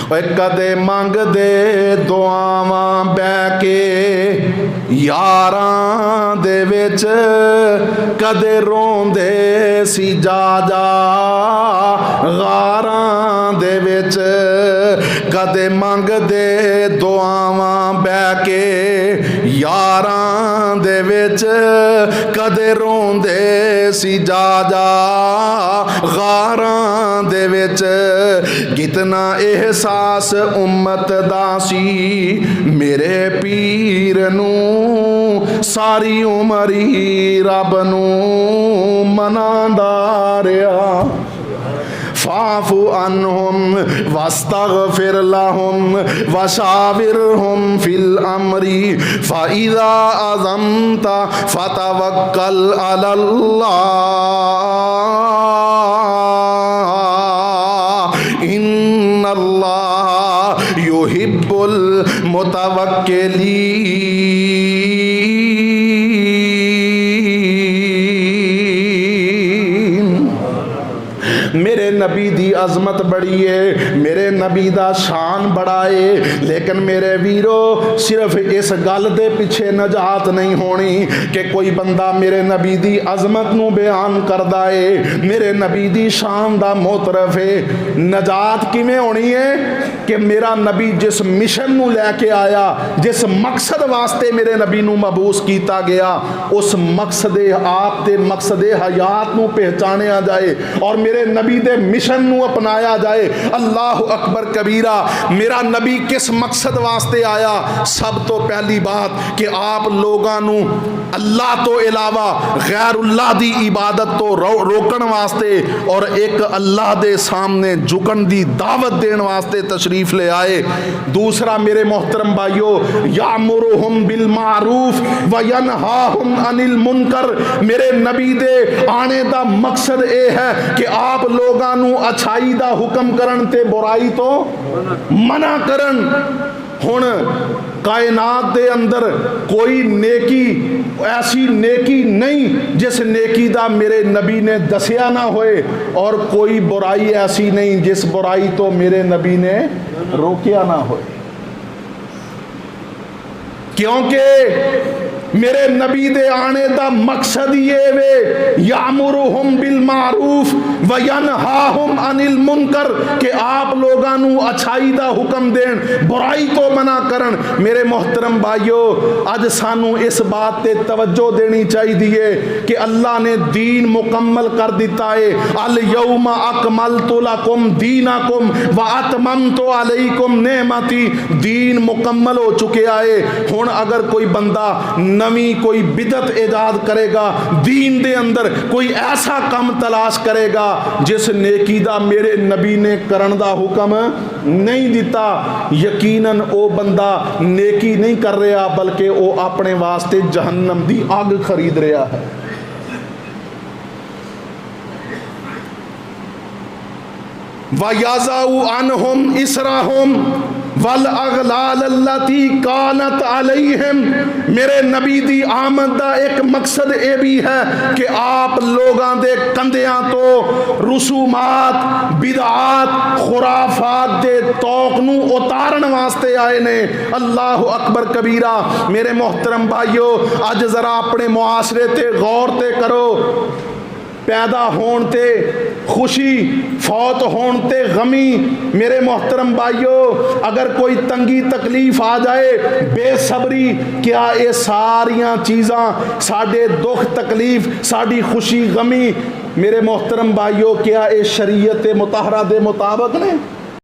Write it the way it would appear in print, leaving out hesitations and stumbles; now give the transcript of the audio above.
کدے منگ دے دعاواں بہ کے یاراں دے وچ کدے روندے سی جا جا غاراں دے وچ کدے منگ دے دعاواں بہ کے یاراں دے وچ کدے روندے سی جا جا غاراں دے وچ کتنا احساس امت دا سی میرے پیر نو ساری عمری رب نو مناندا رہیا فاعف عنہم واستغفر لہم وشاورہم فی الامر فاذا عزمت فتوکل علی اللہ ان اللہ یحب المتوکلین۔ میرے نبی دی عظمت بڑی ہے، میرے نبی دا شان بڑا ہے، لیکن میرے ویرو صرف اس گل دے پیچھے نجات نہیں ہونی کہ کوئی بندہ میرے نبی دی عظمت نو بیان کردا ہے، میرے نبی دی شان دا معترف ہے۔ نجات کیویں ہونی ہے کہ میرا نبی جس مشن نو لے کے آیا، جس مقصد واسطے میرے نبی نو مبعوث کیتا گیا، اس مقصد آپ دے مقصد حیات نو پہچانیا جائے اور میرے نبی دے مشن نو اپنایا جائے۔ اللہ اکبر کبیرہ۔ میرا نبی کس مقصد واسطے آیا؟ سب تو پہلی بات کہ آپ لوگاں نو اللہ تو علاوہ غیر اللہ دی عبادت تو روکن واسطے اور ایک اللہ دے سامنے جھکن دی دعوت دین واسطے تشریف لے آئے۔ دوسرا میرے محترم بھائیو، یامرہم بالمعروف وینہاہم عن المنکر۔ میرے نبی دے آنے دا مقصد اے ہے کہ آپ لوگاں نو اچھائی دا حکم کرن تے برائی تو منع کرن۔ ہن کائنات دے اندر کوئی نیکی ایسی نیکی نہیں جس نیکی دا میرے نبی نے دسیا نہ ہوئے، اور کوئی برائی ایسی نہیں جس برائی تو میرے نبی نے روکیا نہ ہوئے، کیونکہ میرے نبی دے آنے دا مقصد یہ وے یامرہم بالمعروف وینہاہم عن المنکر کہ آپ لوگاں نو اچھائی دا حکم دین، برائی تو منع کرن۔ میرے محترم بھائیو، اج سانو اس بات تے توجہ دینی چاہیے کہ اللہ نے دین مکمل کر دیتا ہے۔ الیوم اکملت لکم دینکم واتممت علیکم نعمتی، دین مکمل ہو چکے آئے۔ ہن اگر کوئی بندہ نویں کوئی بدعت ایجاد کرے گا، دین دے اندر کوئی ایسا کام تلاش کرے گا جس نیکی دا میرے نبی نے کرن دا حکم نہیں دیتا، یقیناً او بندہ نیکی نہیں کر رہا بلکہ او اپنے واسطے جہنم دی آگ خرید رہا ہے۔ وَيَضَعُ عَنْهُمْ إِصْرَهُمْ وَالْأَغْلَالَ الَّتِي كَانَتْ عَلَيْهِمْ۔ میرے نبی دی آمد دا ایک مقصد اے بھی ہے کہ آپ لوگاں دے کندیاں تو رسومات، بدعات، خرافات دے توق نو اتارن واسطے آئے نے۔ اللہ اکبر کبیرہ۔ میرے محترم بھائیو، اج ذرا اپنے معاشرے تے غور تے کرو، پیدا ہون تے خوشی، فوت ہون تے غمی۔ میرے محترم بھائیو، اگر کوئی تنگی تکلیف آ جائے، بے صبری، کیا یہ ساریاں چیزاں ساڈے دکھ تکلیف، ساڈی خوشی غمی، میرے محترم بھائیو، کیا یہ شریعت مطہرہ دے مطابق نے؟